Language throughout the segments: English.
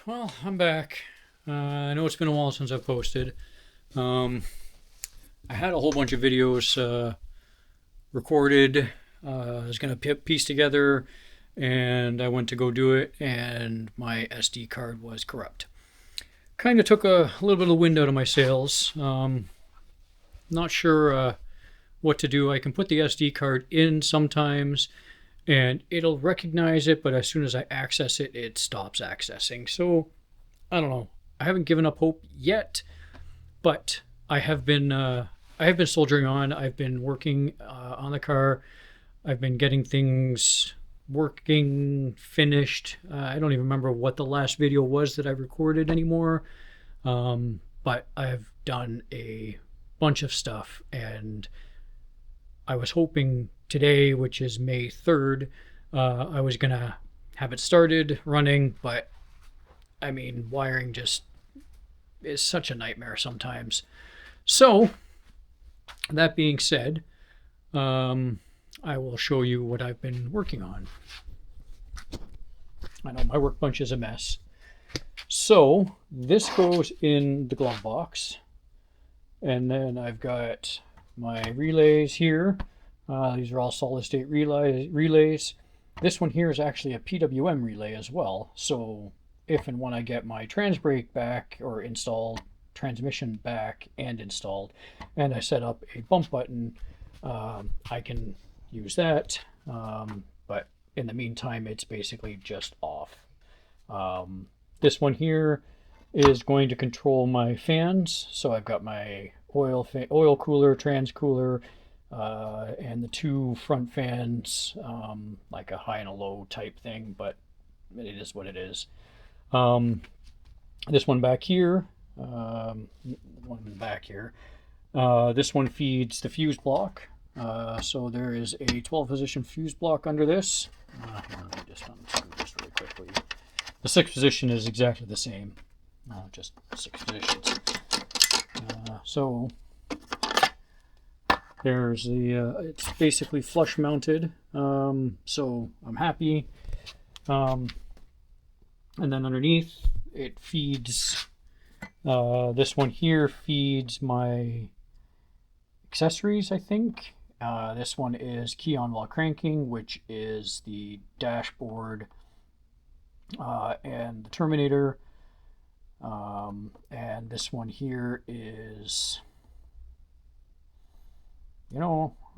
Well, I'm back. I know it's been a while since I've posted. Um, I had a whole bunch of videos recorded. I was going to piece together, and I went to go do it, and my SD card was corrupt. Kind of took a little bit of the wind out of my sails. Not sure what to do. I can put the SD card in sometimes, and it'll recognize it, but as soon as I access it, it stops accessing. So I don't know. I haven't given up hope yet, but I have been soldiering on. I've been working on the car. I've been getting things working, finished. I don't even remember what the last video was that I recorded anymore. But I've done a bunch of stuff, and I was hoping today, which is May 3rd, I was gonna have it started running, but I mean, wiring just is such a nightmare sometimes. So, that being said, I will show you what I've been working on. I know my workbench is a mess. So, this goes in the glove box. And then I've got my relays here. These are all solid state relays. This one here is actually a PWM relay as well. So if and when I get my trans brake back or installed, transmission back and installed, and I set up a bump button, I can use that. But in the meantime, it's basically just off. This one here is going to control my fans. So I've got my oil cooler, trans cooler, and the two front fans, like a high and a low type thing, but it is what it is. This one back here, this one feeds the fuse block. So there is a 12 position fuse block under this. Let me just unscrew this really quickly. The 6th position is exactly the same, just 6 positions. So there's it's basically flush mounted. So I'm happy. And then underneath it feeds, this one here feeds my accessories, I think. This one is key on while cranking, which is the dashboard and the terminator. And this one here is,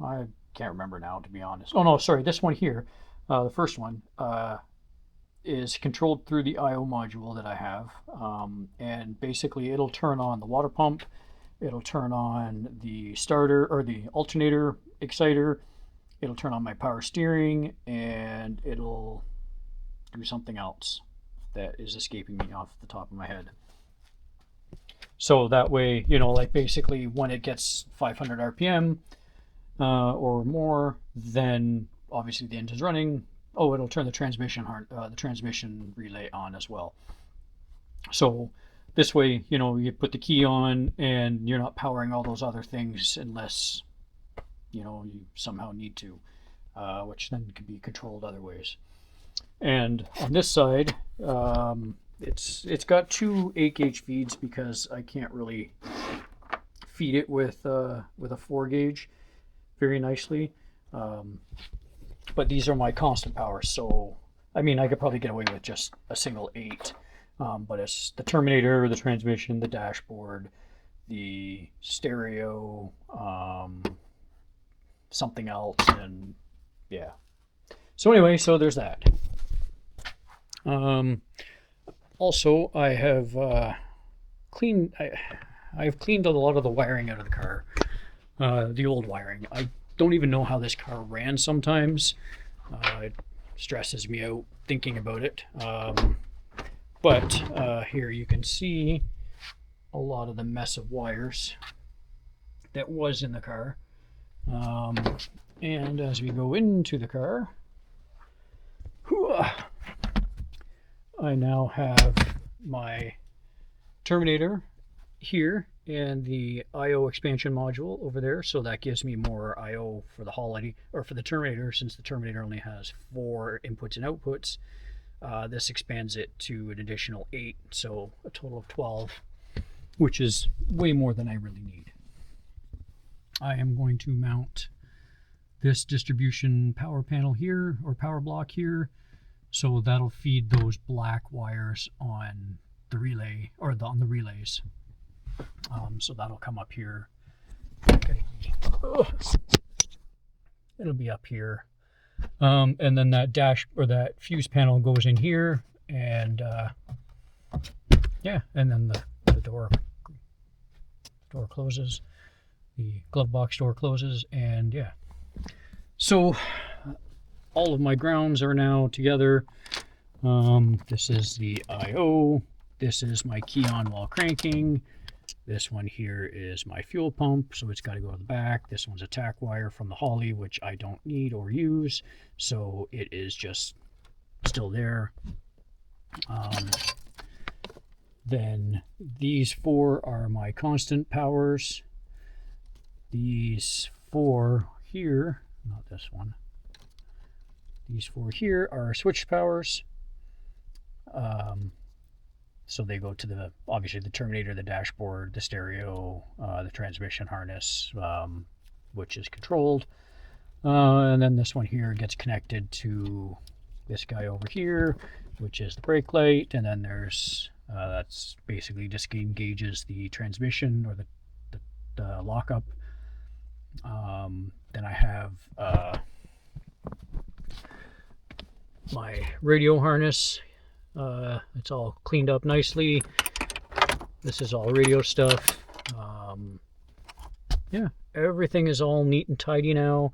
I can't remember now, to be honest. Oh no, sorry, this one here, the first one, is controlled through the I/O module that I have. And basically it'll turn on the water pump, it'll turn on the starter or the alternator exciter, it'll turn on my power steering, and it'll do something else that is escaping me off the top of my head. So that way, like basically when it gets 500 RPM or more, then obviously the engine's running. Oh, it'll turn the transmission relay on as well. So this way, you put the key on and you're not powering all those other things unless, you somehow need to, which then can be controlled other ways. And on this side, it's got 2 8-gauge feeds because I can't really feed it with a 4-gauge very nicely. But these are my constant power, so I mean I could probably get away with just a single 8. But it's the terminator, the transmission, the dashboard, the stereo, something else, and yeah. So anyway, so there's that. Also, I have cleaned a lot of the wiring out of the car, the old wiring. I don't even know how this car ran sometimes. It stresses me out thinking about it. But here you can see a lot of the mess of wires that was in the car. And as we go into the car, I now have my terminator here and the I/O expansion module over there, so that gives me more I/O for the Hology, or for the terminator, since the terminator only has 4 inputs and outputs. This expands it to an additional 8, so a total of 12, which is way more than I really need. I am going to mount this distribution power panel here, or power block here, so that'll feed those black wires on the relay, or on the relays. So that'll come up here. It'll be up here. And then that dash, or that fuse panel, goes in here, and yeah, and then the door closes, the glove box door closes, and yeah. So all of my grounds are now together. This is the I/O. This is my key on while cranking. This one here is my fuel pump, so it's got to go to the back. This one's a tack wire from the Holley, which I don't need or use, so it is just still there. Then these 4 are my constant powers. These 4 here, not this one, these 4 here are switch powers. So they go to the, obviously, the terminator, the dashboard, the stereo, the transmission harness, which is controlled. And then this one here gets connected to this guy over here, which is the brake light. And then there's, that's basically just engages the transmission, or the lockup. Then I have my radio harness. It's all cleaned up nicely. This is all radio stuff. Yeah, everything is all neat and tidy now.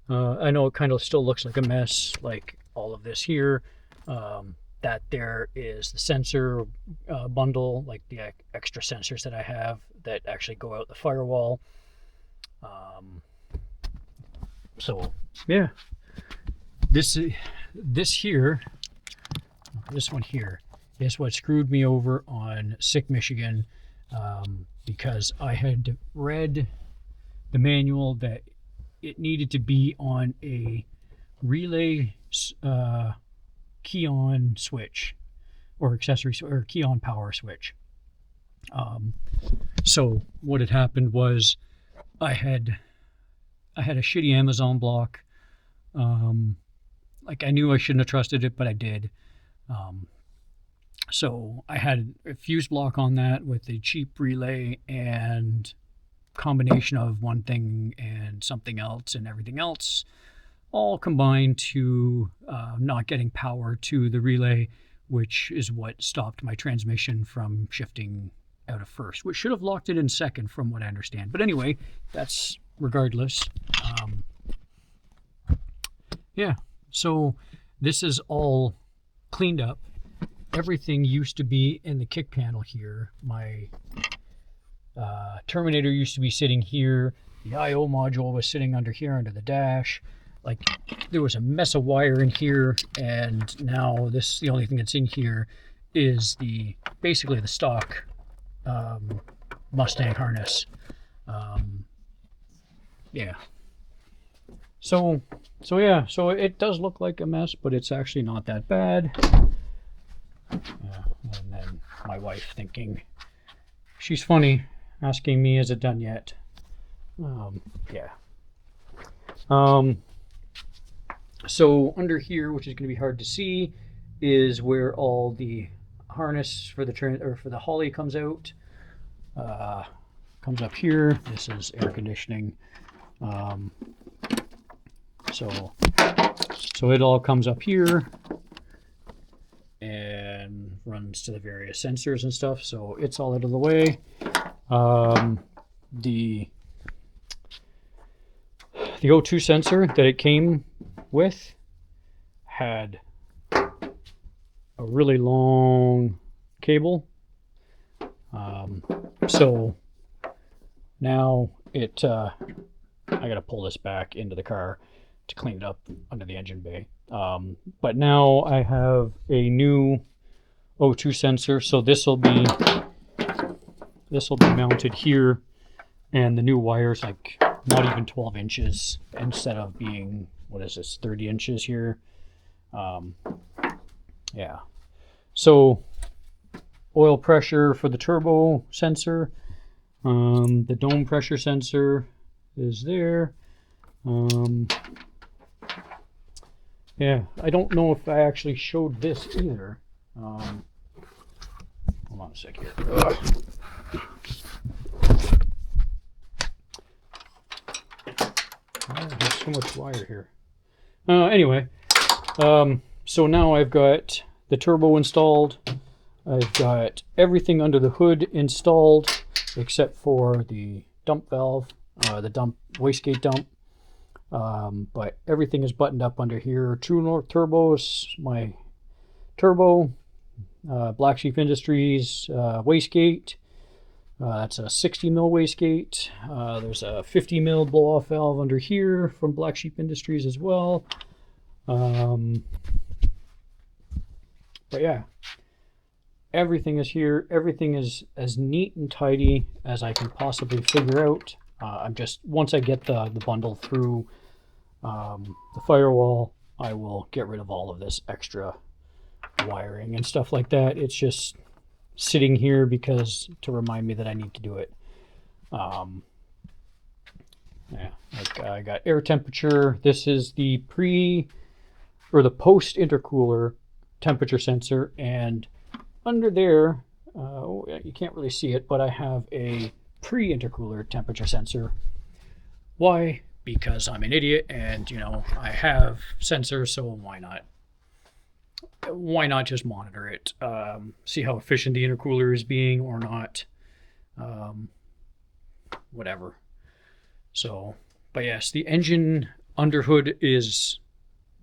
I know it kind of still looks like a mess, like all of this here. That there is the sensor bundle, like the extra sensors that I have that actually go out the firewall. So yeah, this here, this one here, is what screwed me over on Sick Michigan, because I had read the manual that it needed to be on a relay key on switch, or accessory, or key on power switch. So what had happened was I had a shitty Amazon block. Like, I knew I shouldn't have trusted it, but I did. So I had a fuse block on that with a cheap relay and combination of one thing and something else and everything else, all combined to not getting power to the relay, which is what stopped my transmission from shifting out of first, which should have locked it in second from what I understand. But anyway, that's regardless. Yeah, so this is all cleaned up. Everything used to be in the kick panel here. My terminator used to be sitting here. The I/O module was sitting under here under the dash. Like, there was a mess of wire in here, and now this, the only thing that's in here is basically the stock Mustang harness. Yeah. So yeah, so it does look like a mess, but it's actually not that bad. Yeah, and then my wife thinking she's funny, asking me, is it done yet? Yeah. So under here, which is going to be hard to see, is where all the harness for the Holley comes out. Comes up here. This is air conditioning. So it all comes up here and runs to the various sensors and stuff. So it's all out of the way. The O2 sensor that it came with had a really long cable. So now I gotta pull this back into the car to clean it up under the engine bay. But now I have a new O2 sensor, so this will be mounted here, and the new wire's like not even 12 inches instead of being, what is this, 30 inches here. Yeah. So oil pressure for the turbo sensor. The dome pressure sensor is there. Yeah, I don't know if I actually showed this either. Hold on a sec here. There's so much wire here. Anyway, so now I've got the turbo installed. I've got everything under the hood installed except for the dump valve, the dump wastegate dump. But everything is buttoned up under here. True North Turbos, my turbo, Black Sheep Industries wastegate. That's a 60 mil wastegate. There's a 50 mil blow off valve under here from Black Sheep Industries as well. But yeah, everything is here. Everything is as neat and tidy as I can possibly figure out. I'm just, once I get the bundle through the firewall, I will get rid of all of this extra wiring and stuff like that. It's just sitting here because to remind me that I need to do it. Yeah, like I got air temperature. This is the post intercooler temperature sensor, and under there, you can't really see it, but I have a pre-intercooler temperature sensor. Why? Because I'm an idiot, and I have sensors, so why not? Why not just monitor it, see how efficient the intercooler is being or not, whatever. So, but yes, the engine underhood is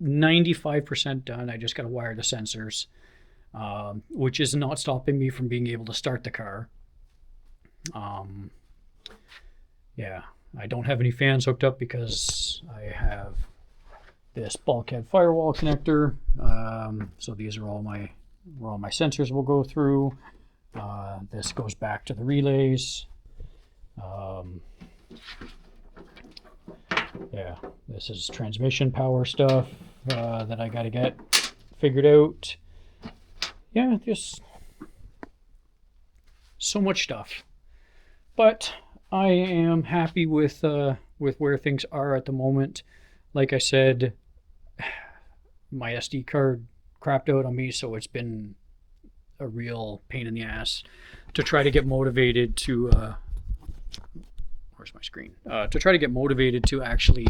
95% done. I just got to wire the sensors, which is not stopping me from being able to start the car. Yeah, I don't have any fans hooked up because I have this bulkhead firewall connector. So these are all my sensors will go through. This goes back to the relays. Yeah, this is transmission power stuff that I got to get figured out. Yeah, just so much stuff. But I am happy with where things are at the moment. Like I said, my SD card crapped out on me, so it's been a real pain in the ass to try to get motivated to where's my screen? To try to get motivated to actually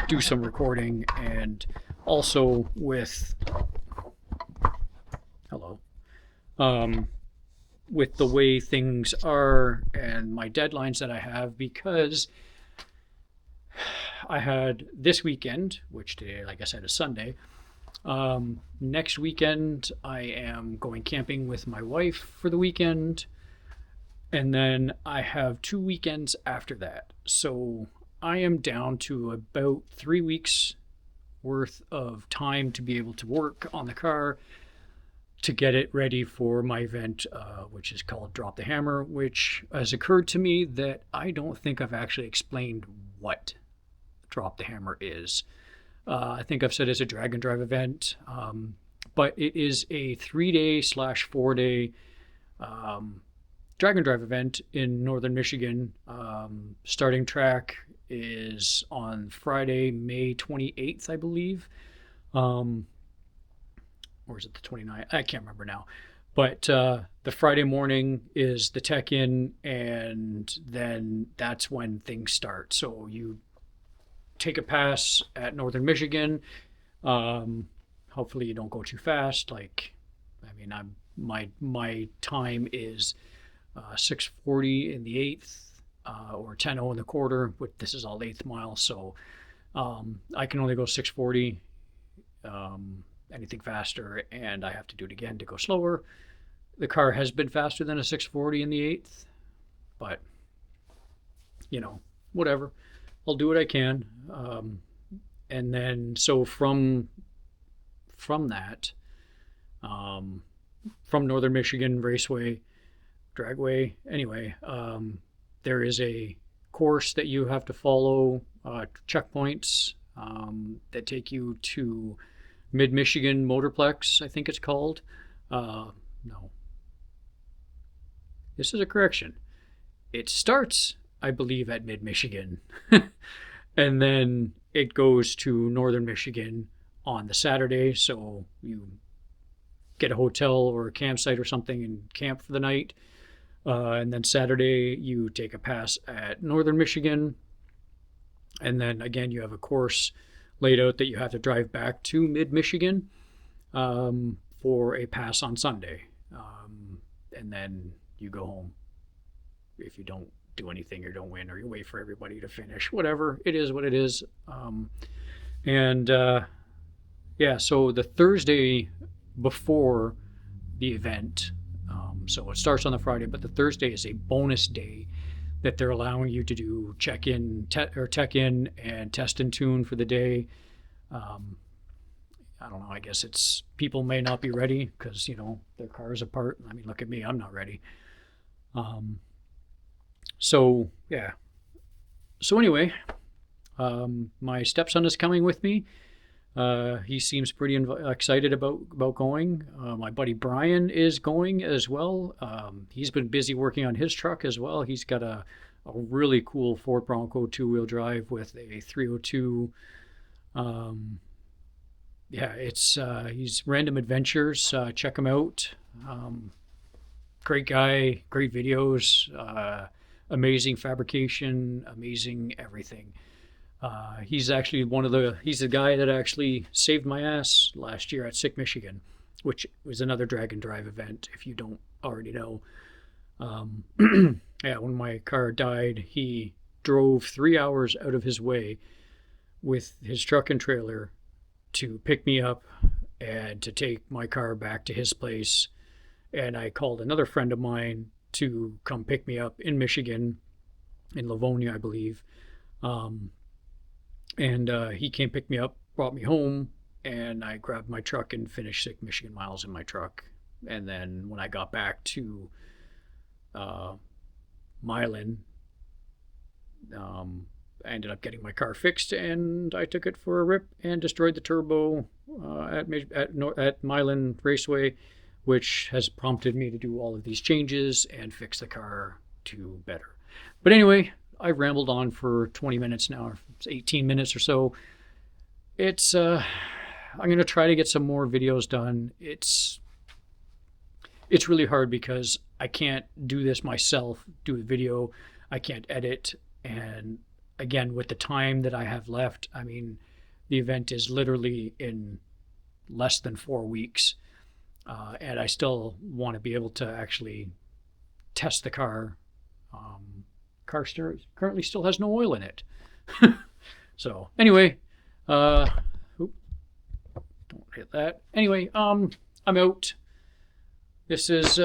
do some recording, and also with with the way things are and my deadlines that I have, because I had this weekend, which today, like I said, is Sunday. Next weekend, I am going camping with my wife for the weekend. And then I have 2 weekends after that. So I am down to about 3 weeks worth of time to be able to work on the car to get it ready for my event, which is called Drop the Hammer, which has occurred to me that I don't think I've actually explained what Drop the Hammer is. I think I've said it's a drag and drive event, but it is a 3-day/4-day drag and drive event in northern Michigan. Starting track is on Friday, May 28th, I believe. Or is it the 29th? I can't remember now. But the Friday morning is the tech-in, and then that's when things start. So you take a pass at northern Michigan. Hopefully you don't go too fast. My time is 6:40 in the eighth, or 10:0 in the quarter. But this is all eighth mile, so I can only go 6:40. Anything faster, and I have to do it again to go slower. The car has been faster than a 6:40 in the eighth, but whatever. I'll do what I can. And then so from that, from Northern Michigan Raceway, Dragway, anyway, there is a course that you have to follow, checkpoints that take you to Mid-Michigan Motorplex, I think it's called. No, this is a correction. It starts, I believe, at Mid-Michigan, and then it goes to Northern Michigan on the Saturday. So you get a hotel or a campsite or something and camp for the night. And then Saturday, you take a pass at Northern Michigan. And then again, you have a course laid out that you have to drive back to Mid-Michigan for a pass on Sunday. And then you go home if you don't do anything or don't win, or you wait for everybody to finish. Whatever, it is what it is. Yeah, so the Thursday before the event, so it starts on the Friday, but the Thursday is a bonus day that they're allowing you to do tech in and test and tune for the day. I don't know, I guess it's people may not be ready because, their car is apart. I mean, look at me, I'm not ready. So yeah. So anyway, my stepson is coming with me. He seems pretty excited about going. My buddy Brian is going as well. He's been busy working on his truck as well. He's got a really cool Ford Bronco 2-wheel drive with a 302. Yeah, he's Random Adventures. Check him out. Great guy, great videos, amazing fabrication, amazing everything. He's actually he's the guy that actually saved my ass last year at Sick Michigan, which was another drag and drive event, if you don't already know. Yeah, when my car died, he drove 3 hours out of his way with his truck and trailer to pick me up and to take my car back to his place. And I called another friend of mine to come pick me up in Michigan, in Livonia, I believe. And he came pick me up, brought me home, and I grabbed my truck and finished Sick Michigan miles in my truck. And then when I got back to Milan, I ended up getting my car fixed, and I took it for a rip and destroyed the turbo at Milan Raceway, which has prompted me to do all of these changes and fix the car to better. But anyway, I've rambled on for 20 minutes now, 18 minutes or so. I'm going to try to get some more videos done. It's really hard because I can't do this myself, do a video. I can't edit. And again, with the time that I have left, I mean, the event is literally in less than 4 weeks. And I still want to be able to actually test the car. Car currently still has no oil in it. So anyway, don't hit that. Anyway, I'm out. This is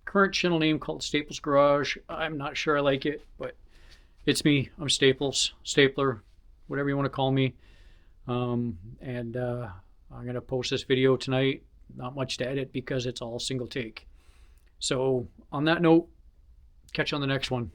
current channel name called Staples Garage. I'm not sure I like it, but it's me. I'm Staples, Stapler, whatever you want to call me. I'm gonna post this video tonight. Not much to edit because it's all single take. So on that note, catch you on the next one.